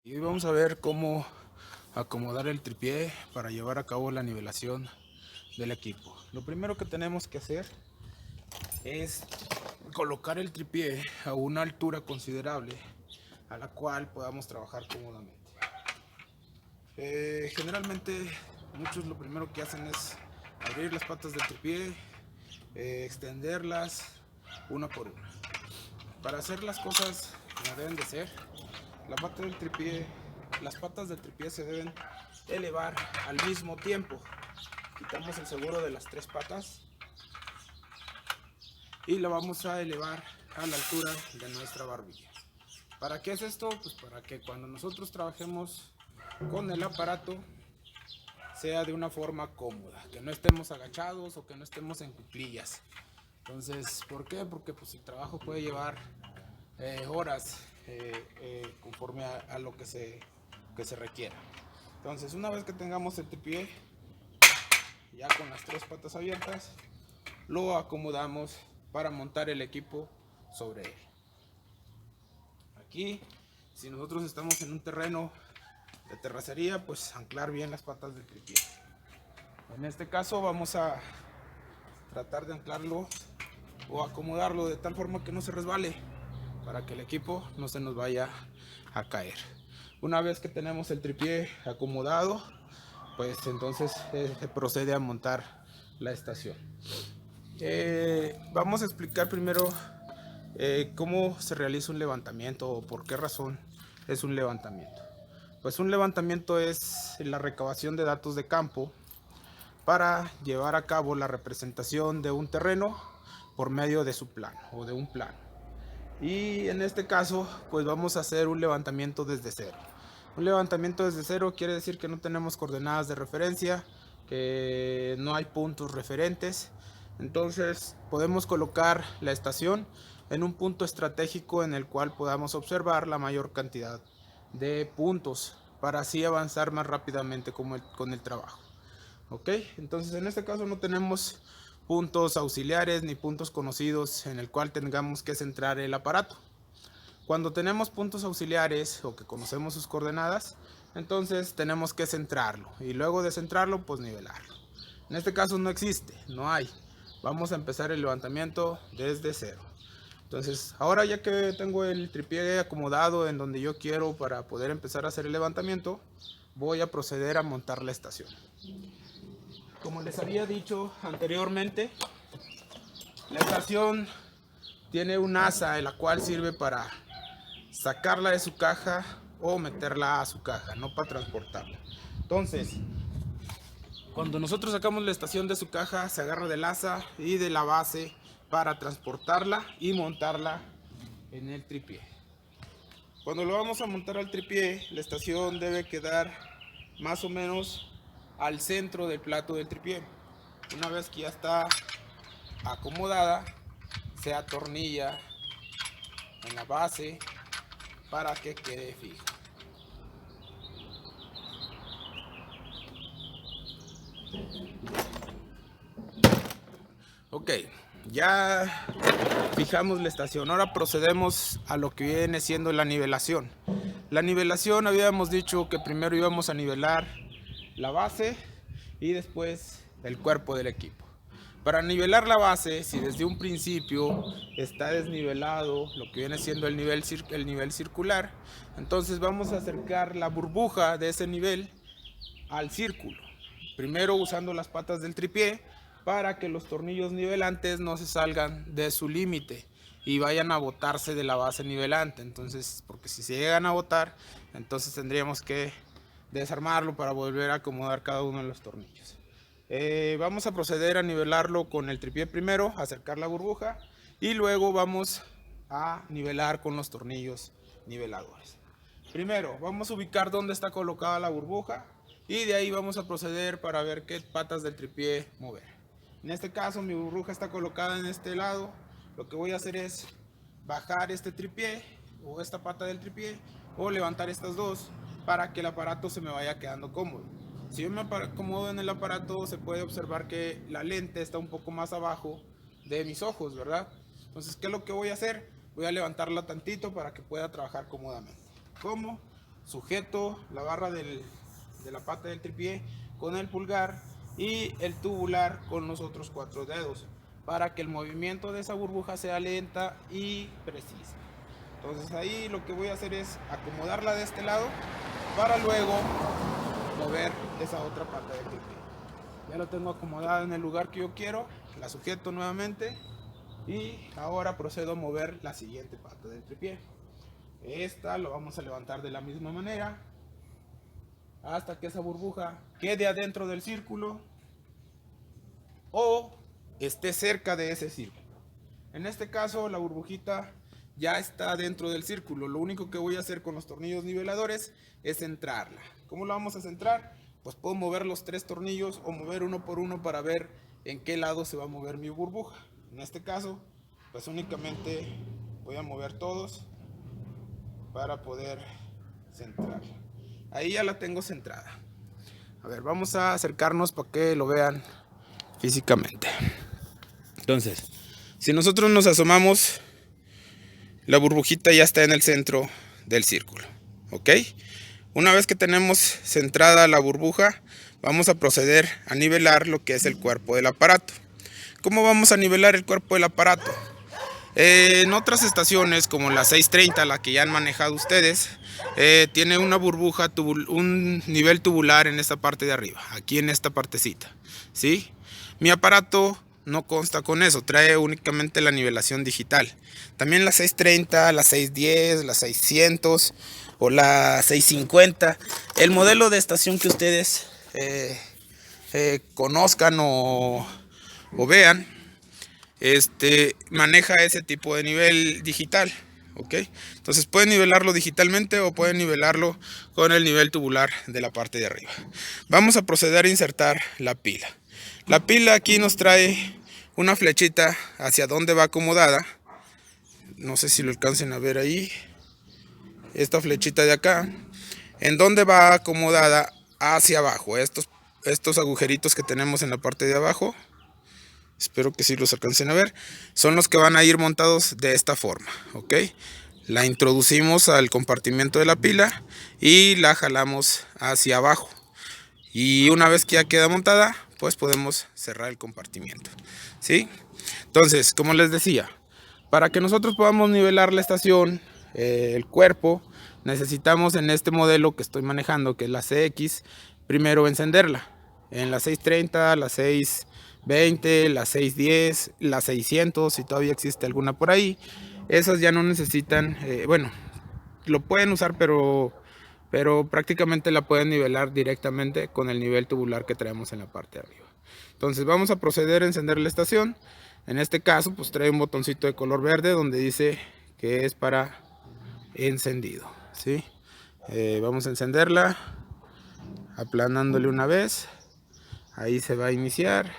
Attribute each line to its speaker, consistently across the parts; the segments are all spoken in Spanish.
Speaker 1: Y hoy vamos a ver cómo acomodar el tripié para llevar a cabo la nivelación del equipo. Lo primero que tenemos que hacer es colocar el tripié a una altura considerable a la cual podamos trabajar cómodamente. Generalmente muchos lo primero que hacen es abrir las patas del tripié, extenderlas una por una. Para hacer las cosas como deben de ser, las patas del tripié se deben elevar al mismo tiempo. Quitamos el seguro de las tres patas y la vamos a elevar a la altura de nuestra barbilla. ¿Para qué es esto? Pues para que cuando nosotros trabajemos con el aparato sea de una forma cómoda, que no estemos agachados o que no estemos en cuclillas. Entonces, ¿por qué? Porque pues el trabajo puede llevar horas conforme a lo que se requiera. Entonces, una vez que tengamos el tripié ya con las tres patas abiertas, lo acomodamos para montar el equipo sobre él. Aquí, si nosotros estamos en un terreno de terracería, pues anclar bien las patas del tripié. En este caso vamos a tratar de anclarlo o acomodarlo de tal forma que no se resbale, para que el equipo no se nos vaya a caer. Una vez que tenemos el tripié acomodado, pues entonces se procede a montar la estación. Vamos a explicar primero cómo se realiza un levantamiento o por qué razón es un levantamiento. Pues un levantamiento es la recabación de datos de campo para llevar a cabo la representación de un terreno por medio de su plano o de un plano. Y en este caso, pues vamos a hacer un levantamiento desde cero. Un levantamiento desde cero quiere decir que no tenemos coordenadas de referencia, que no hay puntos referentes. Entonces podemos colocar la estación en un punto estratégico en el cual podamos observar la mayor cantidad de puntos para así avanzar más rápidamente con el trabajo. ¿Ok? Entonces en este caso no tenemos puntos auxiliares ni puntos conocidos en el cual tengamos que centrar el aparato. Cuando tenemos puntos auxiliares o que conocemos sus coordenadas, entonces tenemos que centrarlo y luego de centrarlo pues nivelarlo. En este caso no existe, no hay. Vamos a empezar el levantamiento desde cero. Entonces ahora ya que tengo el tripié acomodado en donde yo quiero para poder empezar a hacer el levantamiento, voy a proceder a montar la estación. Como les había dicho anteriormente, la estación tiene un asa en la cual sirve para sacarla de su caja o meterla a su caja, no para transportarla. Entonces, cuando nosotros sacamos la estación de su caja, se agarra del asa y de la base para transportarla y montarla en el tripié. Cuando lo vamos a montar al tripié, la estación debe quedar más o menos al centro del plato del tripié. Una vez que ya está acomodada, se atornilla en la base para que quede fija. Ok, ya fijamos la estación. Ahora procedemos a lo que viene siendo la nivelación. La nivelación habíamos dicho que primero íbamos a nivelar la base y después el cuerpo del equipo. Para nivelar la base, si desde un principio está desnivelado lo que viene siendo el nivel circular, entonces vamos a acercar la burbuja de ese nivel al círculo. Primero usando las patas del tripié para que los tornillos nivelantes no se salgan de su límite y vayan a botarse de la base nivelante. Entonces, porque si se llegan a botar, entonces tendríamos que desarmarlo para volver a acomodar cada uno de los tornillos. Vamos a proceder a nivelarlo con el tripié primero, acercar la burbuja y luego vamos a nivelar con los tornillos niveladores. Primero vamos a ubicar dónde está colocada la burbuja y de ahí vamos a proceder para ver qué patas del tripié mover. En este caso mi burbuja está colocada en este lado. Lo que voy a hacer es bajar este tripié o esta pata del tripié o levantar estas dos para que el aparato se me vaya quedando cómodo. Si yo me acomodo en el aparato, se puede observar que la lente está un poco más abajo de mis ojos, ¿verdad? Entonces, ¿qué es lo que voy a hacer? Voy a levantarla tantito para que pueda trabajar cómodamente. ¿Cómo? sujeto la barra de la pata del tripié con el pulgar y el tubular con los otros 4 dedos, para que el movimiento de esa burbuja sea lenta y precisa. Entonces ahí lo que voy a hacer es acomodarla de este lado para luego mover esa otra pata del tripié. Ya lo tengo acomodada en el lugar que yo quiero, la sujeto nuevamente y ahora procedo a mover la siguiente pata del tripié. Esta lo vamos a levantar de la misma manera hasta que esa burbuja quede adentro del círculo o esté cerca de ese círculo. En este caso la burbujita ya está dentro del círculo. Lo único que voy a hacer con los tornillos niveladores es centrarla. ¿Cómo la vamos a centrar? Pues puedo mover los 3 tornillos o mover uno por uno para ver en qué lado se va a mover mi burbuja. En este caso pues únicamente voy a mover todos para poder centrarla. Ahí ya la tengo centrada. A ver, vamos a acercarnos para que lo vean físicamente. Entonces, si nosotros nos asomamos, la burbujita ya está en el centro del círculo, ¿ok? Una vez que tenemos centrada la burbuja, vamos a proceder a nivelar lo que es el cuerpo del aparato. ¿Cómo vamos a nivelar el cuerpo del aparato? En otras estaciones, como la 630, la que ya han manejado ustedes, tiene una burbuja, un nivel tubular en esta parte de arriba, aquí en esta partecita, ¿sí? Mi aparato no consta con eso, trae únicamente la nivelación digital. También la 630, la 610, la 600 o la 650, el modelo de estación que ustedes conozcan o vean, maneja ese tipo de nivel digital, ¿ok? Entonces pueden nivelarlo digitalmente o pueden nivelarlo con el nivel tubular de la parte de arriba. Vamos a proceder a insertar la pila. La pila aquí nos trae una flechita hacia donde va acomodada. No sé si lo alcancen a ver ahí. Esta flechita de acá, en donde va acomodada hacia abajo. Estos agujeritos que tenemos en la parte de abajo, espero que sí los alcancen a ver, son los que van a ir montados de esta forma, ¿ok? La introducimos al compartimento de la pila y la jalamos hacia abajo. Y una vez que ya queda montada, pues podemos cerrar el compartimento, ¿sí? Entonces, como les decía, para que nosotros podamos nivelar la estación, el cuerpo, necesitamos en este modelo que estoy manejando, que es la CX, primero encenderla. En la 630, la 620, la 610, la 600, si todavía existe alguna por ahí, esas ya no necesitan, bueno, lo pueden usar, pero prácticamente la pueden nivelar directamente con el nivel tubular que traemos en la parte de arriba. Entonces vamos a proceder a encender la estación. En este caso pues trae un botoncito de color verde donde dice que es para encendido, ¿sí? Vamos a encenderla aplanándole una vez. Ahí se va a iniciar.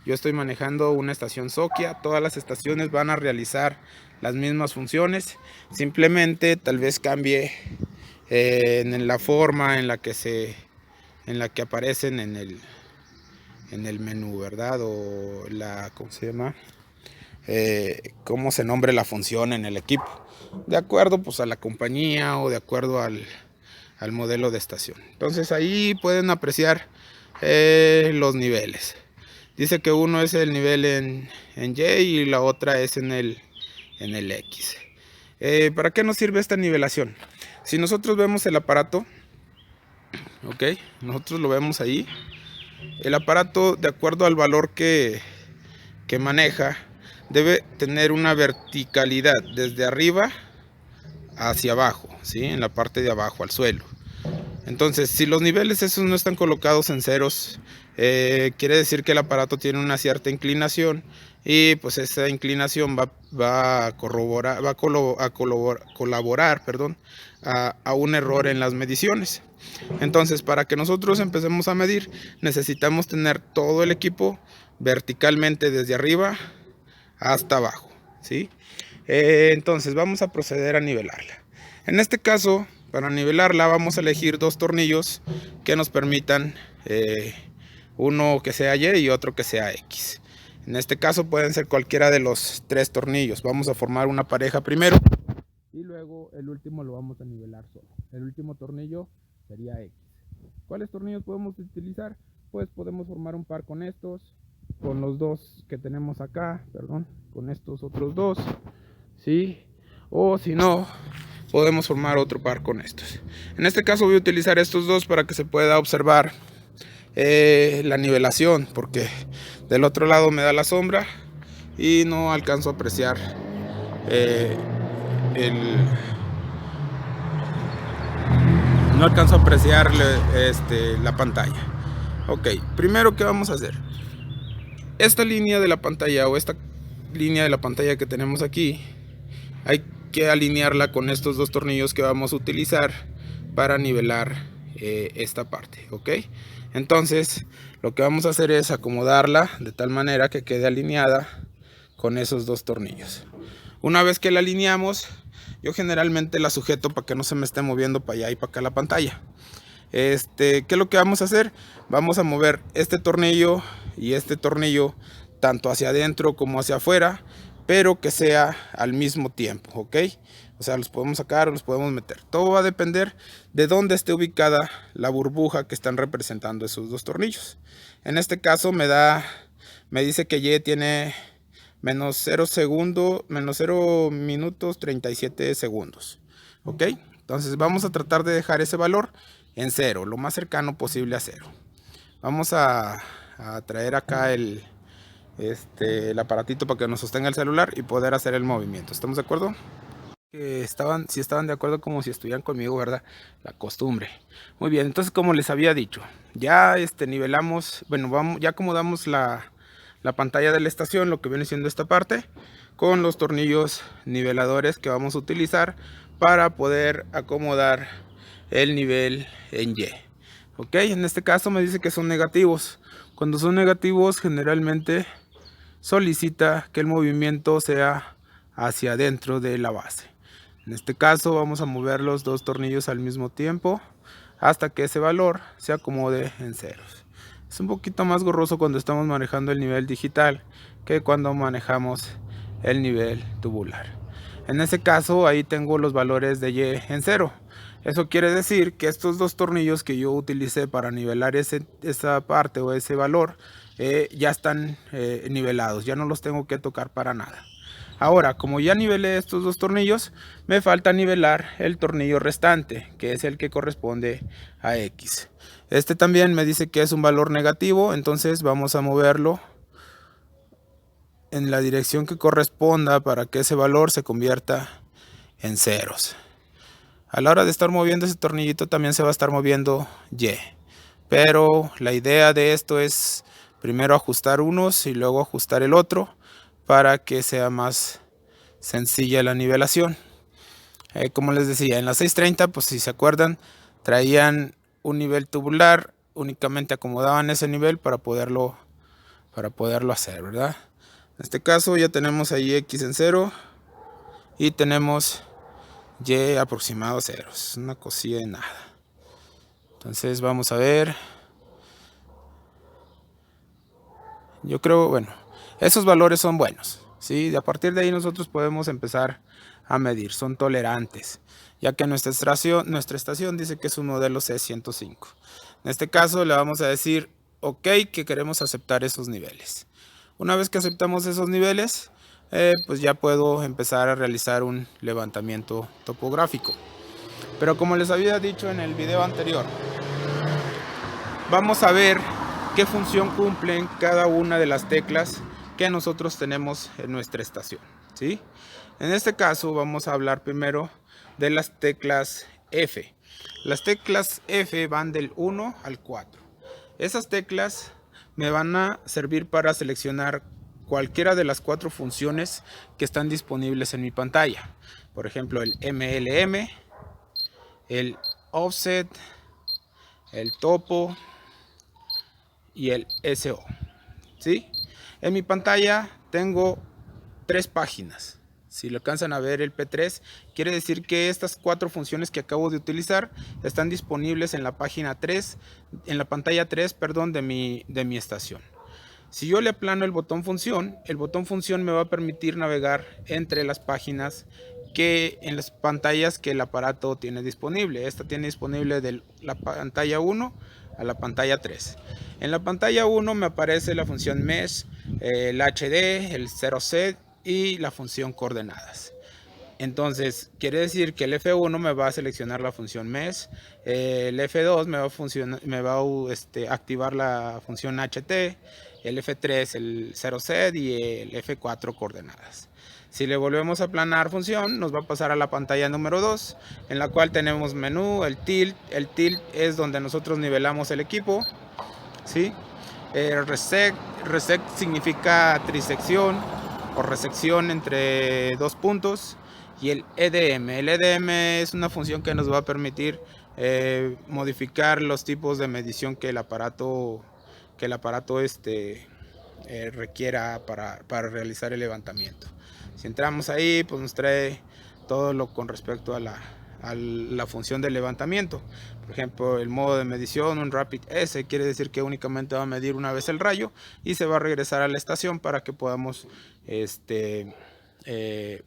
Speaker 1: Yo estoy manejando una estación Sokia. Todas las estaciones van a realizar las mismas funciones, simplemente tal vez cambie en la forma en la que aparecen en el menú, ¿verdad? O ¿cómo se llama? Cómo se nombre la función en el equipo, de acuerdo pues a la compañía o de acuerdo al modelo de estación. Entonces ahí pueden apreciar los niveles. Dice que uno es el nivel en Y y la otra es en el X. ¿Para qué nos sirve esta nivelación? Si nosotros vemos el aparato, ok, nosotros lo vemos ahí. El aparato, de acuerdo al valor que maneja, debe tener una verticalidad desde arriba hacia abajo, ¿sí? En la parte de abajo, al suelo. Entonces, si los niveles esos no están colocados en ceros, quiere decir que el aparato tiene una cierta inclinación y pues esa inclinación va a colaborar a un error en las mediciones. Entonces, para que nosotros empecemos a medir, necesitamos tener todo el equipo verticalmente desde arriba hasta abajo, ¿sí? Entonces vamos a proceder a nivelarla. En este caso, para nivelarla vamos a elegir 2 tornillos que nos permitan uno que sea Y y otro que sea X. En este caso pueden ser cualquiera de los 3 tornillos. Vamos a formar una pareja primero y luego el último lo vamos a nivelar solo. El último tornillo sería X. ¿Cuáles tornillos podemos utilizar? Pues podemos formar un par con estos, con los dos que tenemos acá, perdón, con estos otros dos, ¿sí? O si no, podemos formar otro par con estos. En este caso voy a utilizar estos dos para que se pueda observar la nivelación, porque del otro lado me da la sombra y no alcanzo a apreciar la pantalla. Ok, primero, ¿qué vamos a hacer? Esta línea de la pantalla o esta línea de la pantalla que tenemos aquí, hay que alinearla con estos dos tornillos que vamos a utilizar para nivelar esta parte, ok. Entonces lo que vamos a hacer es acomodarla de tal manera que quede alineada con esos dos tornillos. Una vez que la alineamos, yo generalmente la sujeto para que no se me esté moviendo para allá y para acá la pantalla. ¿Qué es lo que vamos a hacer? Vamos a mover este tornillo y este tornillo tanto hacia adentro como hacia afuera, pero que sea al mismo tiempo, ¿ok? O sea, los podemos sacar o los podemos meter. Todo va a depender de dónde esté ubicada la burbuja que están representando esos dos tornillos. En este caso me dice que Y tiene menos 0 minutos 37 segundos, ¿ok? Entonces vamos a tratar de dejar ese valor en 0, lo más cercano posible a 0. Vamos a traer acá el aparatito para que nos sostenga el celular y poder hacer el movimiento. ¿Estamos de acuerdo? Si estaban de acuerdo, como si estuvieran conmigo, ¿verdad? La costumbre. Muy bien, entonces como les había dicho, ya nivelamos, bueno, ya acomodamos la pantalla de la estación, lo que viene siendo esta parte, con los tornillos niveladores que vamos a utilizar para poder acomodar el nivel en Y. Ok, en este caso me dice que son negativos. Cuando son negativos, generalmente solicita que el movimiento sea hacia adentro de la base. En este caso vamos a mover los dos tornillos al mismo tiempo hasta que ese valor se acomode en ceros. Es un poquito más gorroso cuando estamos manejando el nivel digital que cuando manejamos el nivel tubular. En ese caso ahí tengo los valores de Y en 0. Eso quiere decir que estos dos tornillos que yo utilicé para nivelar esa parte o ese valor ya están nivelados, ya no los tengo que tocar para nada. Ahora, como ya nivelé estos dos tornillos, me falta nivelar el tornillo restante, que es el que corresponde a X. Este también me dice que es un valor negativo, entonces vamos a moverlo en la dirección que corresponda para que ese valor se convierta en ceros. A la hora de estar moviendo ese tornillito también se va a estar moviendo Y. Pero la idea de esto es primero ajustar unos y luego ajustar el otro para que sea más sencilla la nivelación. Como les decía, en la 630, pues si se acuerdan, traían un nivel tubular, únicamente acomodaban ese nivel para poderlo hacer, ¿verdad? En este caso ya tenemos ahí X en 0 y tenemos Y aproximado a 0. Es una cosilla de nada. Entonces vamos a ver. Yo creo, bueno, esos valores son buenos, ¿sí? A partir de ahí nosotros podemos empezar a medir, son tolerantes, ya que nuestra estación dice que es un modelo C105. En este caso le vamos a decir OK, que queremos aceptar esos niveles. Una vez que aceptamos esos niveles, pues ya puedo empezar a realizar un levantamiento topográfico. Pero como les había dicho en el video anterior, vamos a ver qué función cumplen cada una de las teclas que nosotros tenemos en nuestra estación, ¿sí? En este caso vamos a hablar primero de las teclas F. Las teclas F van del 1 al 4. Esas teclas me van a servir para seleccionar cualquiera de las 4 funciones que están disponibles en mi pantalla. Por ejemplo, el MLM, el offset, el topo y el SO, ¿sí? En mi pantalla tengo 3 páginas. Si lo alcanzan a ver el P3, quiere decir que estas 4 funciones que acabo de utilizar están disponibles en la página 3, en la pantalla 3, perdón, de mi estación. Si yo le aplano el botón función me va a permitir navegar entre las páginas que en las pantallas que el aparato tiene disponible. Esta tiene disponible de la pantalla 1 a la pantalla 3. En la pantalla 1 me aparece la función Mesh, el HD, el 0Z y la función coordenadas. Entonces quiere decir que el F1 me va a seleccionar la función Mesh, el F2 me va a activar la función HT, el F3 el 0Z y el F4 coordenadas. Si le volvemos a aplanar función, nos va a pasar a la pantalla número 2, en la cual tenemos menú, el tilt. El tilt es donde nosotros nivelamos el equipo, ¿sí? Resect significa trisección o resección entre dos puntos. Y el EDM. El EDM es una función que nos va a permitir modificar los tipos de medición que el aparato requiera para realizar el levantamiento. Si entramos ahí, pues nos trae todo lo con respecto a la función de levantamiento. Por ejemplo, el modo de medición, un Rapid S, quiere decir que únicamente va a medir una vez el rayo y se va a regresar a la estación para que podamos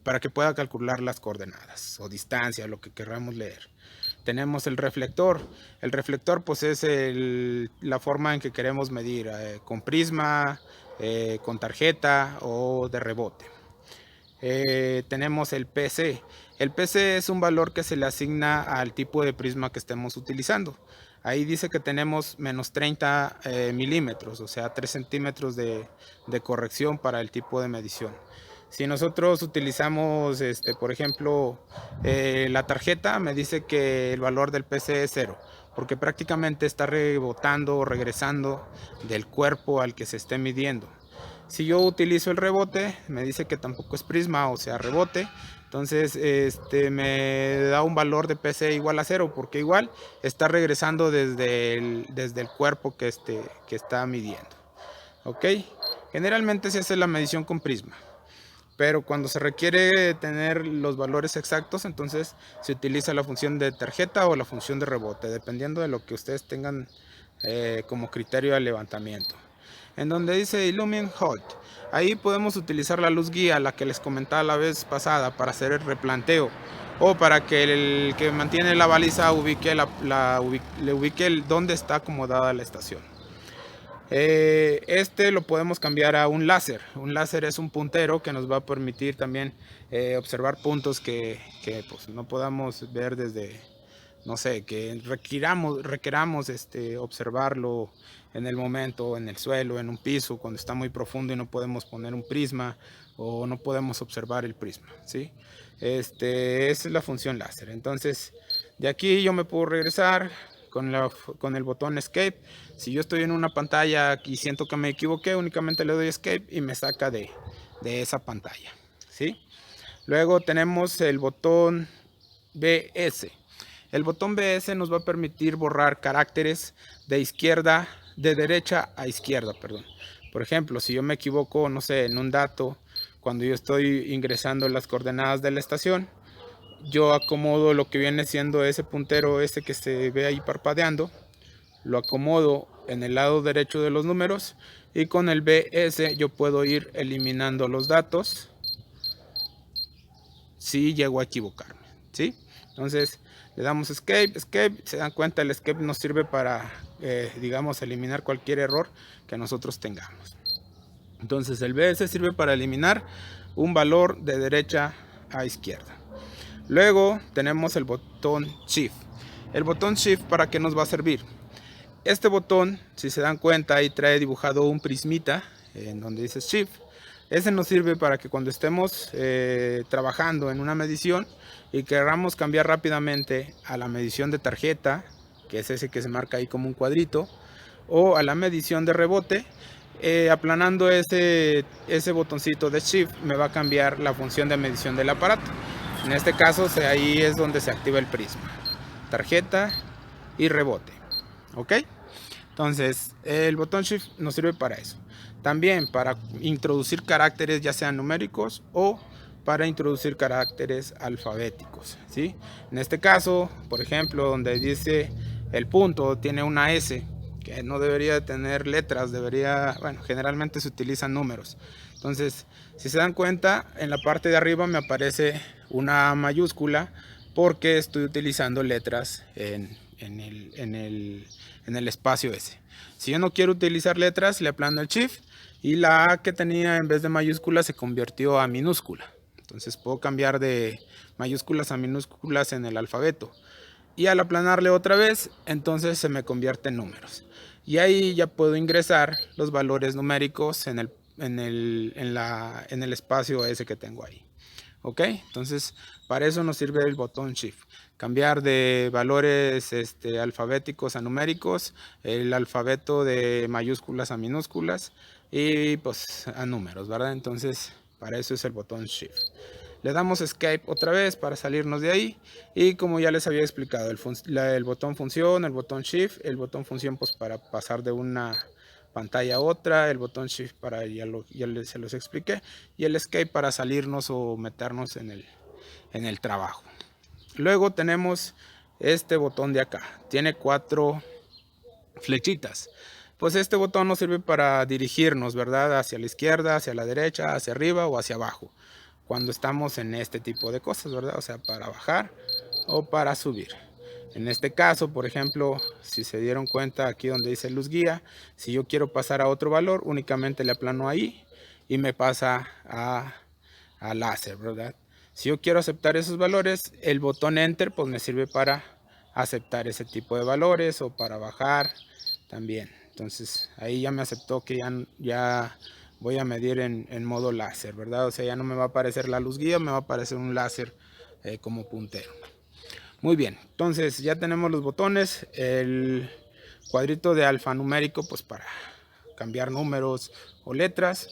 Speaker 1: para que pueda calcular las coordenadas o distancia, lo que queramos leer. Tenemos el reflector. El reflector pues es la forma en que queremos medir, con prisma, con tarjeta o de rebote. Tenemos el PC. El PC es un valor que se le asigna al tipo de prisma que estemos utilizando. Ahí dice que tenemos menos 30 milímetros, o sea 3 centímetros de corrección para el tipo de medición. Si nosotros utilizamos, por ejemplo, la tarjeta, me dice que el valor del PC es 0, porque prácticamente está rebotando o regresando del cuerpo al que se esté midiendo. Si yo utilizo el rebote, me dice que tampoco es prisma, o sea, rebote. Entonces, me da un valor de PC igual a 0, porque igual está regresando desde el cuerpo que está midiendo. ¿Ok? Generalmente se hace la medición con prisma. Pero cuando se requiere tener los valores exactos, entonces se utiliza la función de tarjeta o la función de rebote, dependiendo de lo que ustedes tengan como criterio de levantamiento. En donde dice Illumine Halt, ahí podemos utilizar la luz guía, la que les comentaba la vez pasada, para hacer el replanteo o para que el que mantiene la baliza le ubique dónde está acomodada la estación. Lo podemos cambiar a un láser. Un láser es un puntero que nos va a permitir también observar puntos que pues, no podamos ver desde, no sé, que requeramos observarlo en el momento, en el suelo, en un piso, cuando está muy profundo y no podemos poner un prisma o no podemos observar el prisma, ¿sí? Esa es la función láser. Entonces, de aquí yo me puedo regresar con el botón Escape. Si yo estoy en una pantalla y siento que me equivoqué, únicamente le doy Escape y me saca de esa pantalla, ¿sí? Luego tenemos el botón BS. El botón BS nos va a permitir borrar caracteres de derecha a izquierda, perdón. Por ejemplo, si yo me equivoco, no sé, en un dato, cuando yo estoy ingresando las coordenadas de la estación, yo acomodo lo que viene siendo ese puntero, que se ve ahí parpadeando, lo acomodo en el lado derecho de los números y con el BS yo puedo ir eliminando los datos si llego a equivocarme, ¿sí? Entonces le damos Escape, se dan cuenta, el Escape nos sirve para, digamos, eliminar cualquier error que nosotros tengamos. Entonces el BS sirve para eliminar un valor de derecha a izquierda. Luego tenemos el botón Shift. El botón Shift, ¿para qué nos va a servir? Este botón, si se dan cuenta, ahí trae dibujado un prismita en donde dice Shift. Ese nos sirve para que cuando estemos trabajando en una medición y queramos cambiar rápidamente a la medición de tarjeta, que es ese que se marca ahí como un cuadrito, o a la medición de rebote, aplanando ese botoncito de Shift me va a cambiar la función de medición del aparato. En este caso ahí es donde se activa el prisma, tarjeta y rebote. ¿Ok? Entonces el botón Shift nos sirve para eso. También para introducir caracteres ya sean numéricos o para introducir caracteres alfabéticos, ¿sí? En este caso, por ejemplo, donde dice el punto tiene una S, que no debería tener letras, bueno, generalmente se utilizan números. Entonces, si se dan cuenta, en la parte de arriba me aparece una A mayúscula porque estoy utilizando letras en el espacio ese. Si yo no quiero utilizar letras, le aplano el Shift y la A que tenía en vez de mayúscula se convirtió a minúscula. Entonces puedo cambiar de mayúsculas a minúsculas en el alfabeto. Y al aplanarle otra vez, entonces se me convierte en números. Y ahí ya puedo ingresar los valores numéricos en el espacio ese que tengo ahí. ¿Ok? Entonces, para eso nos sirve el botón Shift. Cambiar de valores alfabéticos a numéricos, el alfabeto de mayúsculas a minúsculas y pues a números, ¿verdad? Entonces, para eso es el botón Shift. Le damos Escape otra vez para salirnos de ahí. Y como ya les había explicado, el botón función, el botón Shift, el botón función pues para pasar de una pantalla a otra, el botón Shift para, se los expliqué, y el Escape para salirnos o meternos en el trabajo. Luego tenemos este botón de acá, tiene 4 flechitas. Pues este botón nos sirve para dirigirnos, ¿verdad? Hacia la izquierda, hacia la derecha, hacia arriba o hacia abajo. Cuando estamos en este tipo de cosas, ¿verdad? O sea, para bajar o para subir. En este caso, por ejemplo, si se dieron cuenta aquí donde dice luz guía, si yo quiero pasar a otro valor, únicamente le aplano ahí y me pasa a láser, ¿verdad? Si yo quiero aceptar esos valores, el botón Enter pues me sirve para aceptar ese tipo de valores o para bajar también. Entonces ahí ya me aceptó que ya voy a medir en modo láser, ¿verdad? O sea, ya no me va a aparecer la luz guía, me va a aparecer un láser como puntero. Muy bien, entonces ya tenemos los botones, el cuadrito de alfanumérico pues para cambiar números o letras.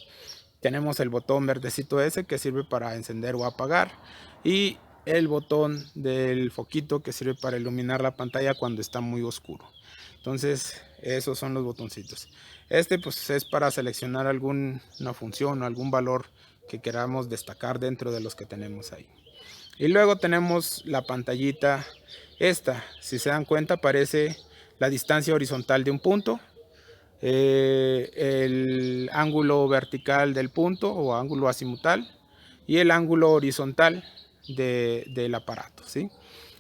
Speaker 1: Tenemos el botón verdecito ese que sirve para encender o apagar y el botón del foquito que sirve para iluminar la pantalla cuando está muy oscuro. Entonces esos son los botoncitos. Este pues es para seleccionar alguna función o algún valor que queramos destacar dentro de los que tenemos ahí. Y luego tenemos la pantallita esta. Si se dan cuenta aparece la distancia horizontal de un punto, el ángulo vertical del punto o ángulo azimutal y el ángulo horizontal del aparato, ¿sí?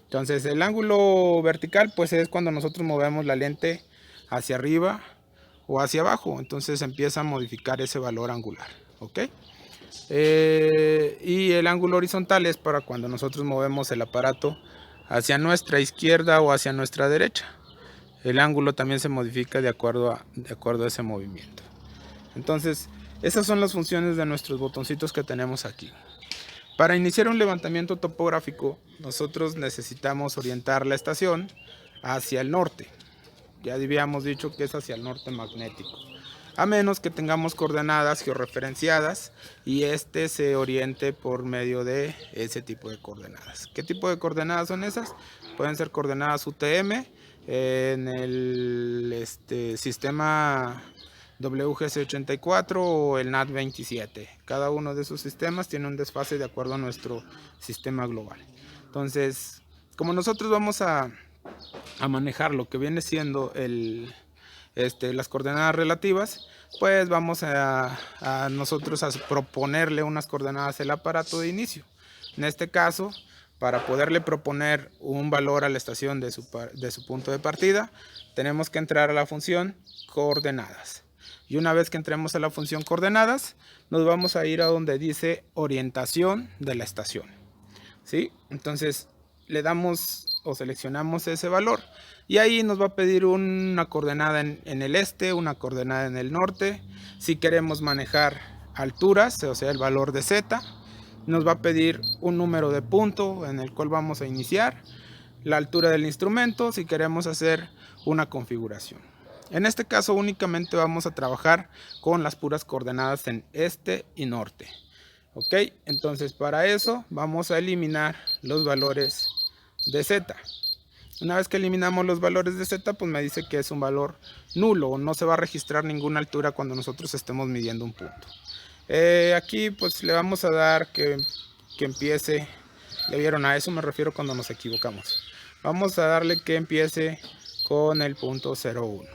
Speaker 1: Entonces el ángulo vertical pues es cuando nosotros movemos la lente hacia arriba o hacia abajo, entonces empieza a modificar ese valor angular, ¿ok? Y el ángulo horizontal es para cuando nosotros movemos el aparato hacia nuestra izquierda o hacia nuestra derecha. El ángulo también se modifica de acuerdo a ese movimiento. Entonces, esas son las funciones de nuestros botoncitos que tenemos aquí. Para iniciar un levantamiento topográfico, nosotros necesitamos orientar la estación hacia el norte. Ya habíamos dicho que es hacia el norte magnético. A menos que tengamos coordenadas georreferenciadas y este se oriente por medio de ese tipo de coordenadas. ¿Qué tipo de coordenadas son esas? Pueden ser coordenadas UTM en el sistema WGC84 o el NAT27. Cada uno de esos sistemas tiene un desfase de acuerdo a nuestro sistema global. Entonces, como nosotros vamos a manejar lo que viene siendo las coordenadas relativas, pues vamos a nosotros a proponerle unas coordenadas al aparato de inicio. En este caso, para poderle proponer un valor a la estación de su punto de partida, tenemos que entrar a la función coordenadas. Y una vez que entremos a la función coordenadas, nos vamos a ir a donde dice orientación de la estación, ¿sí? Entonces le damos o seleccionamos ese valor y ahí nos va a pedir una coordenada en el este, una coordenada en el norte. Si queremos manejar alturas, o sea el valor de z, nos va a pedir un número de punto en el cual vamos a iniciar, la altura del instrumento si queremos hacer una configuración. En este caso únicamente vamos a trabajar con las puras coordenadas en este y norte. Ok, entonces para eso vamos a eliminar los valores de z. Una vez que eliminamos los valores de z, pues me dice que es un valor nulo, no se va a registrar ninguna altura cuando nosotros estemos midiendo un punto. Aquí pues le vamos a dar que empiece, le vieron, a eso me refiero cuando nos equivocamos. Vamos a darle que empiece con el punto 0,1.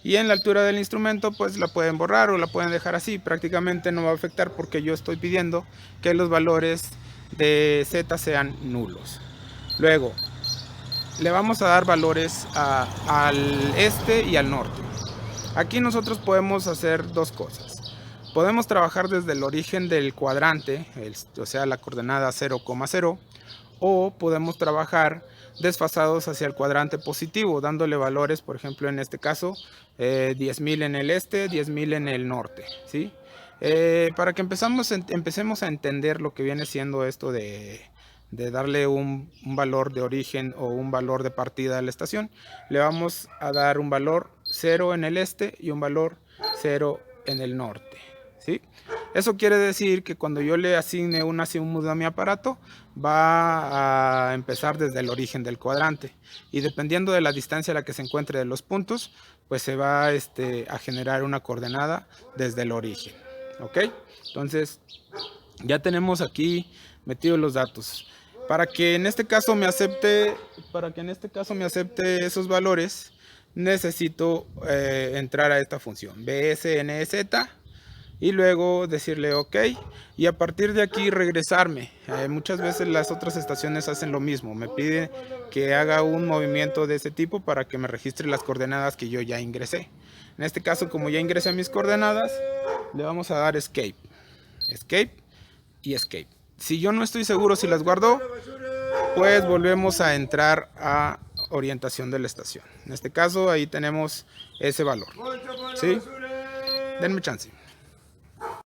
Speaker 1: Y en la altura del instrumento pues la pueden borrar o la pueden dejar así, prácticamente no va a afectar porque yo estoy pidiendo que los valores de Z sean nulos. Luego le vamos a dar valores al este y al norte. Aquí nosotros podemos hacer dos cosas. Podemos trabajar desde el origen del cuadrante, o sea la coordenada 0,0, o podemos trabajar desfasados hacia el cuadrante positivo, dándole valores, por ejemplo en este caso 10.000 en el este, 10.000 en el norte, ¿sí? Para que empecemos a entender lo que viene siendo esto de darle un valor de origen o un valor de partida a la estación, le vamos a dar un valor 0 en el este y un valor 0 en el norte, ¿sí? Eso quiere decir que cuando yo le asigne un azimut a mi aparato, va a empezar desde el origen del cuadrante. Y dependiendo de la distancia a la que se encuentre de los puntos, pues se va a generar una coordenada desde el origen. ¿Ok? Entonces, ya tenemos aquí metidos los datos. Para que en este caso me acepte esos valores, necesito entrar a esta función bsnz y luego decirle OK y a partir de aquí regresarme. Muchas veces las otras estaciones hacen lo mismo, me pide que haga un movimiento de ese tipo para que me registre las coordenadas que yo ya ingresé. En este caso, como ya ingresé mis coordenadas, le vamos a dar Escape y Escape. Si yo no estoy seguro si las guardó, pues volvemos a entrar a orientación de la estación. En este caso ahí tenemos ese valor, ¿sí? Denme chance.